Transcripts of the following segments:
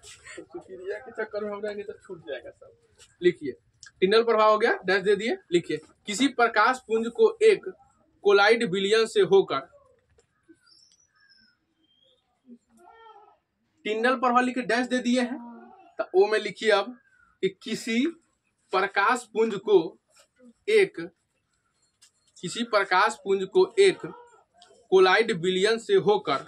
क्रिया के चक्कर में हम रहेंगे तो छूट जाएगा सब। लिखिए, टिंडल प्रभाव हो गया, डैश दे दिए। लिखिए, किसी प्रकाश पुंज को एक कोलाइड विलयन से होकर, टिंडल प्रभाव लिखे डैश दे दिए हैं, तो ओ में लिखिए अब कि किसी प्रकाश पुंज को एक कोलाइड विलयन से होकर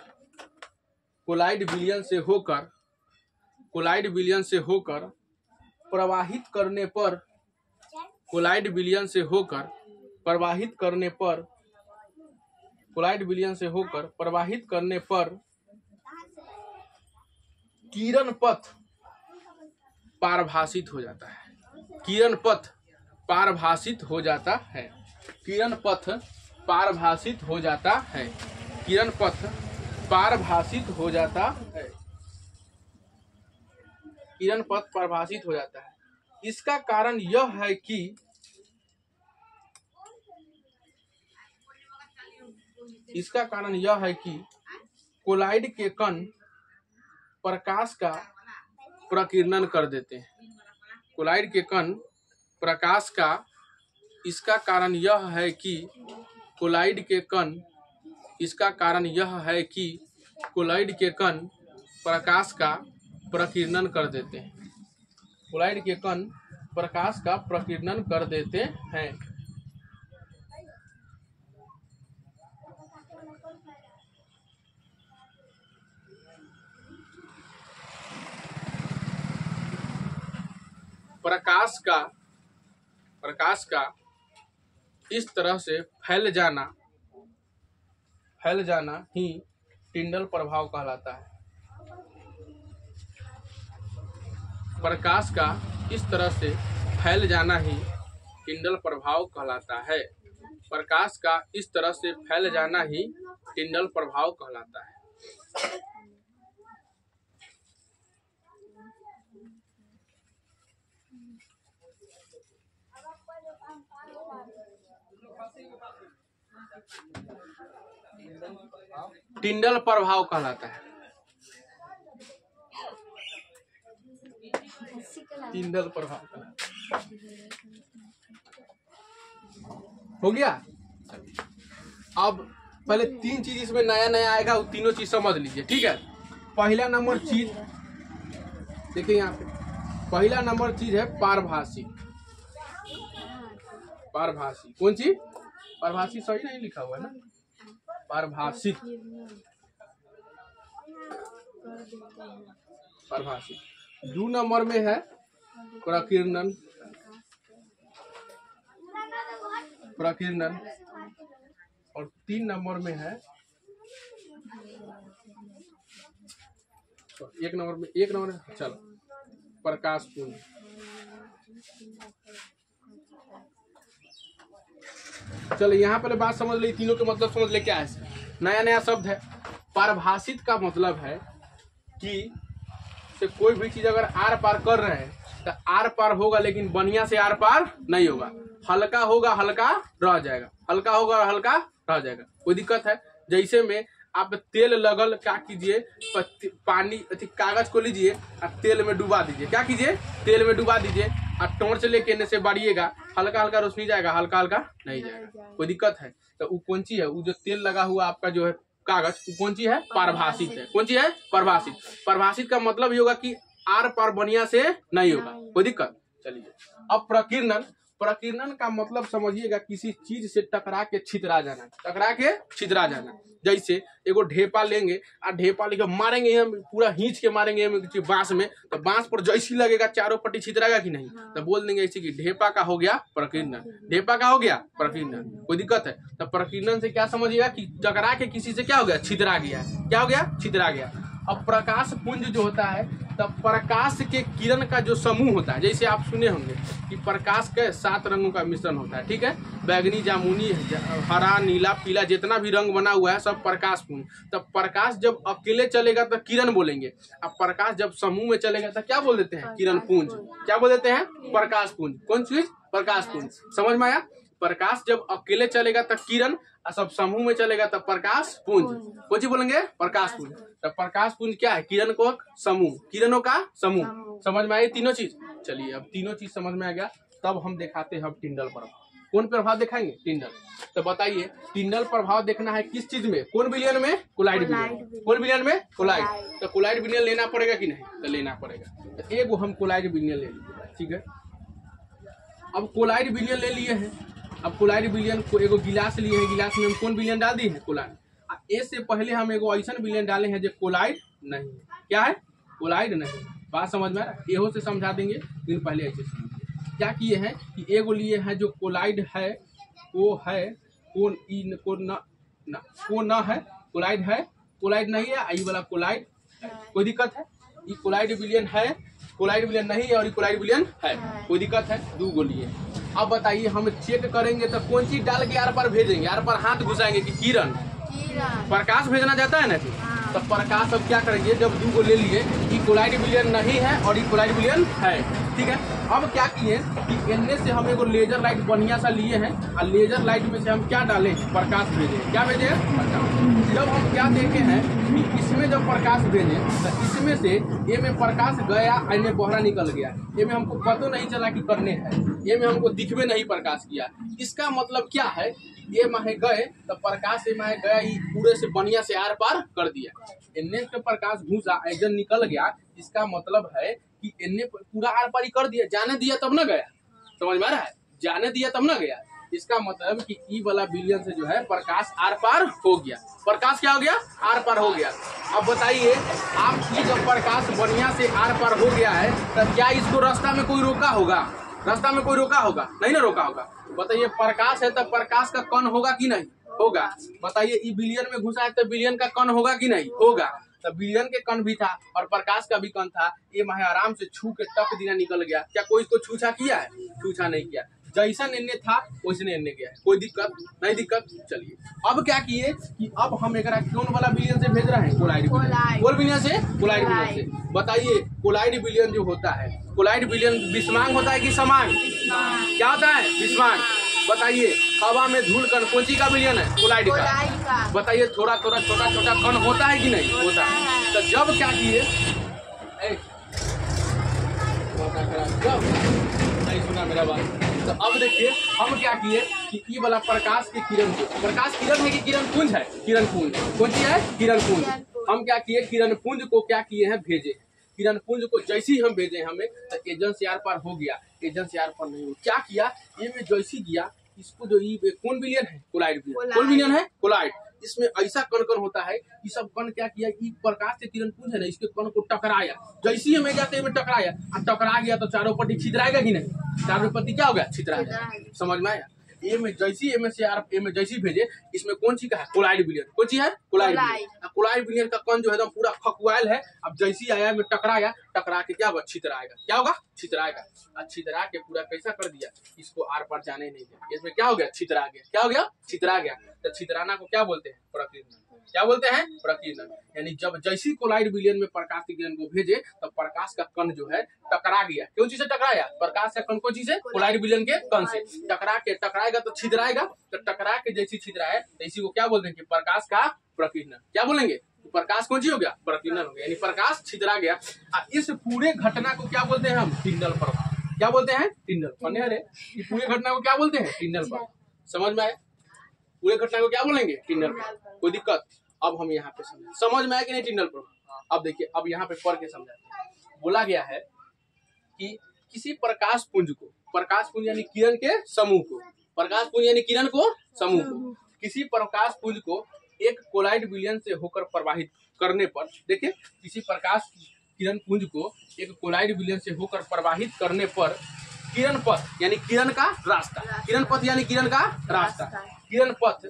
प्रवाहित करने पर किरण पथ पारभाषित हो जाता है। किरण पथ पारभाषित हो जाता है। किरण पथ पारभाषित हो जाता है। किरण पथ पारभाषित हो जाता है। किरण पथ पारभाषित हो जाता है। इसका कारण यह है कि कोलाइड के कण प्रकाश का प्रकीर्णन कर देते हैं। कोलाइड के कण प्रकाश का, इसका कारण यह है कि कोलाइड के कण प्रकाश का प्रकीर्णन कर देते हैं। कोलाइड के कण प्रकाश का प्रकीर्णन कर देते हैं। प्रकाश का इस तरह से फैल जाना ही टिंडल प्रभाव कहलाता है। प्रकाश का इस तरह से फैल जाना ही टिंडल प्रभाव कहलाता है। प्रकाश का इस तरह से फैल जाना ही टिंडल प्रभाव कहलाता है। टिंडल प्रभाव कहलाता है। टिंडल प्रभाव हो गया। अब पहले तीन चीज इसमें नया नया आएगा, वो तीनों चीज समझ लीजिए, ठीक है। पहला नंबर चीज देखिए यहाँ पे, पहला नंबर चीज है पारभाषी। पारभाषी कौन चीज? पारभाषी सही नहीं लिखा हुआ है ना, पारभाषित। पारभाषित। 2 नंबर में है प्रकीर्णन। और 3 नंबर में है, 1 नंबर चलो प्रकाश पुंज। चलो यहाँ पर बात समझ ली, तीनों के मतलब समझ ले। क्या है? नया नया शब्द है। पारभाषित का मतलब है कि से कोई भी चीज अगर आर पार कर रहे हैं तो आर पार होगा, लेकिन बढ़िया से आर पार नहीं होगा। हल्का होगा, हल्का रह जाएगा। हल्का होगा, हल्का रह जाएगा। कोई दिक्कत है? जैसे में आप तेल लगल, क्या कीजिए, पानी कागज को लीजिए और तेल में डुबा दीजिए। क्या कीजिए? तेल में डुबा दीजिए और टॉर्च लेके से बाड़िएगा, हल्का हल्का रोशनी जाएगा, हल्का हल्का नहीं जाएगा। कोई दिक्कत है? तो वो कौन सी है? वो जो तेल लगा हुआ आपका जो है कागज, वो कौन सी है? पारभाषित है। कौन सी है? पारभाषित। पारभाषित का मतलब ये होगा कि आर पार बढ़िया से नहीं होगा। कोई दिक्कत? चलिए अब प्रकीर्णन। प्रकीर्णन का मतलब समझिएगा, किसी चीज से टकरा के छितरा जाना। टकरा के छितरा जाना। जैसे एगो ढेपा लेंगे और ढेपा लेकर मारेंगे, हम पूरा हिंच के मारेंगे बांस में, तो बांस पर जैसी लगेगा चारों पट्टी छितराएगा कि नहीं? तो बोल देंगे ऐसे कि ढेपा का हो गया प्रकीर्णन। ढेपा का हो गया प्रकीर्णन। कोई दिक्कत है? तो प्रकीर्णन से क्या समझिएगा कि टकरा के किसी से क्या हो गया? छितरा गया। क्या हो गया? छितरा गया। अब प्रकाश पुंज जो होता है, तब प्रकाश के किरण का जो समूह होता है, जैसे आप सुने होंगे कि प्रकाश के 7 रंगों का मिश्रण होता है, ठीक है। बैगनी, जामुनी, हरा, नीला, पीला, जितना भी रंग बना हुआ है सब प्रकाश पुंज। तब प्रकाश जब अकेले चलेगा तो किरण बोलेंगे, अब प्रकाश जब समूह में चलेगा तो क्या बोल देते हैं? किरण पुंज। क्या बोल देते हैं? प्रकाश पुंज। कौन चीज? प्रकाश पुंज। समझ में आया? प्रकाश जब अकेले चलेगा तो किरण, और सब समूह में चलेगा तो प्रकाश पुंज। कौन चीज बोलेंगे? प्रकाश पुंज। तो प्रकाश पुंज क्या है? किरण को समूह, किरणों का समूह। समझ में आई तीनों चीज? चलिए अब तीनों चीज समझ में आ गया, तब हम दिखाते हैं टिंडल प्रभाव। कौन प्रभाव दिखाएंगे? टिंडल। तो बताइए टिंडल प्रभाव देखना है किस चीज में? कौन विलयन में? कोलाइड विलयन। कौन विलयन में? कोलाइड। तो कोलाइड विलयन लेना पड़ेगा कि नहीं? तो लेना पड़ेगा। तो एगो हम कोलाइड विलयन ले लीजिए, ठीक है। अब कोलाइड विलयन ले लिए हैं। अब कोलाइड विलयन को एगो गिलास लिए हैं, गिलास में हम कौन विलयन डाल दिए हैं? कोलाइड। ए से पहले हम एगो ऐसा विलयन डाले हैं जो कोलाइड नहीं है। क्या है? कोलाइड नहीं। बात समझ में आ रहा है? एहो से समझा देंगे, लेकिन पहले ऐसे क्या किए हैं कि एगो लिए हैं जो कोलाइड है, वो है को न है, कोलाइड है, कोलाइड नहीं है, आई वाला कोलाइड। कोई दिक्कत है? ये कोलाइड विलयन है, कोलाइड विलयन नहीं है, और ये कोलाइड विलयन है। कोई दिक्कत है? दो गो लिए। अब बताइए हम चेक करेंगे तो कौन चीज डाल के आर पार भेजेंगे? आर पार हाथ घुसाएंगे कि किरण? प्रकाश भेजना चाहता है ना कि? तो प्रकाश अब क्या करेंगे? जब दो को ले लिए, ये कोलाइड विलयन नहीं है और ये कोलाइड विलयन है, ठीक है। अब क्या किए कि इनमें से हम एगो लेजर लाइट बढ़िया सा लिए हैं, और लेजर लाइट में से हम क्या डालें? प्रकाश भेजे। क्या भेजे? प्रकाश। जब हम क्या देखे हैं कि इसमें जब प्रकाश भेजे तो इसमें से ये में प्रकाश गया, इनमें बहरा निकल गया, ये में हमको पता नहीं चला कि करने है, ये में हमको दिखवे नहीं प्रकाश किया। इसका मतलब क्या है? ये माहे गए तो प्रकाश ये माहे गया, ये पूरे से बढ़िया से आर पार कर दिया। इनमें से प्रकाश घुसा, एजन निकल गया। इसका मतलब है कि इनने पूरा आर पार कर दिया, जाने दिया तब ना गया। समझ में आ रहा है? जाने दिया तब ना गया। इसका मतलब कि ई वाला विलयन से जो है प्रकाश आर पार हो गया। प्रकाश क्या हो गया? आर पार हो गया। अब बताइए आपकी जब प्रकाश बढ़िया से आर पार हो गया है तब क्या इसको रास्ता में कोई रोका होगा? रास्ता में कोई रोका होगा? नहीं ना रोका होगा। बताइए प्रकाश है तो प्रकाश का कण होगा कि नहीं? होगा। बताइए ई विलयन में घुसा है तो विलयन का कण होगा कि नहीं? होगा। तो विलयन के कण भी था और प्रकाश का भी कण था। ये माहे आराम से छू के टक दिना निकल गया। क्या कोई इसको छूछा किया है? छूछा नहीं किया। जैसा इनने था वैसने इनने गया है। कोई दिक्कत नहीं? दिक्कत। चलिए अब क्या किए कि अब हम एक कौन वाला विलयन से भेज रहे हैं? कोलाइड विलयन। कौन विलयन से? कोलाइड विलयन से। बताइए कोलाइड विलयन जो होता है, कोलाइड विलयन विषमांग होता है कि समांग? क्या होता है? विषमांग। बताइए हवा में धूल कण कौन सी का विलयन है? कोलाइड का। बताइए थोड़ा थोड़ा छोटा छोटा कण होता है कि नहीं? होता है। तो जब क्या किए, नहीं सुना मेरा बात। तो अब देखिए हम क्या किए कि ये वाला प्रकाश के किरण को, प्रकाश किरण है कि किरण पुंज है? किरण पुंज। कौन सी है? किरण पुंज। हम क्या किए? किरण पुंज को क्या किए हैं? भेजे। किरण पुंज को जैसे ही हम भेजे हमें तो एजन से आर पार हो गया, एजन से आर पार नहीं हो। क्या किया? ये में जैसे गया इसको जो ये कौन विलयन है? कोलाइड विलयन। कौन विलयन है? कोलाइड। इसमें ऐसा कण कण होता है, ये सब कण क्या किया? ये प्रकाश से किरण पुंज है ना, इसके कण को टकराया। जैसे ही हमें जाते में टकराया, और टकरा गया तो चारों पट्टी छितराएगा कि नहीं? चारों पट्टी क्या हो गया? छितरा गया। समझ में आया? ए में जैसी ए में से आर ए में जैसी भेजे, इसमें कौन सी का है? कोलाइड विलयन। कौन सी है? कोलाइड विलयन। कोलाइड विलयन का कण जो है एकदम पूरा खकुआल है। अब जैसी आया में टकराया, टकरा के क्या होगा? छितराएगा। क्या होगा? छितराएगा। और छितरा के पूरा कैसा कर दिया? इसको आर पार जाने नहीं दिया। इसमें क्या हो गया? छितरा गया। क्या हो गया? छितरा गया। तो छितराना को क्या बोलते हैं? प्रकीर्णन। क्या बोलते हैं? प्रकीर्णन। यानी जब जैसी कोलाइड विलयन में प्रकाश के किरण को भेजे तो प्रकाश का कण जो है टकरा गया। कौन चीज से टकराया? प्रकाश का कण कौन चीज है? कोलाइड विलयन के कण से टकरा के, टकराएगा तो छितराएगा। तो टकरा के जैसी छितराए तो इसी को क्या बोलते हैं? कि प्रकाश का प्रकीर्णन। क्या बोलेंगे? प्रकाश कौन चीज हो गया? प्रकीर्णन हो गया। यानी प्रकाश छितरा गया। इस पूरे घटना को क्या बोलते हैं हम? टिंडल प्रभाव। क्या बोलते हैं? टिंडल। माने अरे ये पूरे घटना को क्या बोलते हैं? टिंडल प्रभाव। समझ में आए? पूरे घटना को क्या बोलेंगे? टिंडल प्रभाव। कोई दिक्कत? अब हम यहाँ पे समझ में आया कि नहीं टिंडल प्रभाव? अब देखिए अब यहाँ पे पढ़ के समझाते हैं। बोला गया है कि किसी प्रकाश पुंज को, प्रकाश पुंज यानी किरण के समूह को, प्रकाश पुंज यानी किरण को समूह को, किसी प्रकाश पुंज को एक कोलाइड विलयन से होकर प्रवाहित करने पर, देखिए किसी प्रकाश किरण पुंज को एक कोलाइड विलयन से होकर प्रवाहित करने पर किरण पथ यानी किरण का रास्ता, किरण पथ यानी किरण का रास्ता, किरण पथ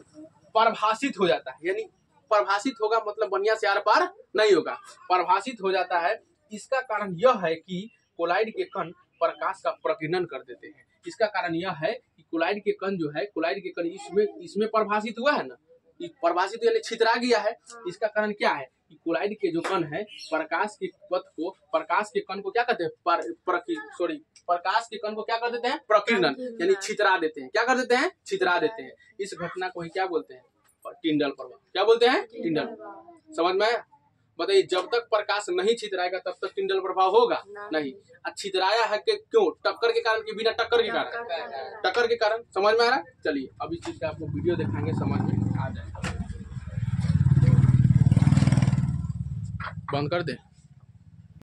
परिभाषित हो जाता है। यानी परिभाषित होगा मतलब बढ़िया से आर पार नहीं होगा, परिभाषित हो जाता है। इसका कारण यह है कि कोलाइड के कण प्रकाश का प्रकीर्णन कर देते हैं। इसका कारण यह है कि कोलाइड के कण जो है, कोलाइड के कण इसमें परिभाषित हुआ है ना, परिभाषित यानी छितरा गया है। इसका कारण क्या है कि कोलाइड के जो कण है प्रकाश के पथ को प्रकाश के कण को क्या कहते हैं? प्रकाश के कण को क्या कर देते हैं? प्रकीर्णन, यानी छितरा देते हैं। क्या कर देते हैं? छितरा देते हैं। इस घटना को ही क्या बोलते हैं? टिंडल प्रभाव। क्या बोलते हैं? टिंडल। समझ में? बताइए, जब तक प्रकाश नहीं छितराएगा तब तक टिंडल प्रभाव होगा नहीं। छितराया है कि क्यों? टक्कर के कारण कि बिना टक्कर के कारण? टक्कर के कारण। समझ में आ रहा है? चलिए अब इस चीज का आपको वीडियो दिखाएंगे, समझ में आ जाएगा। बंद कर दे।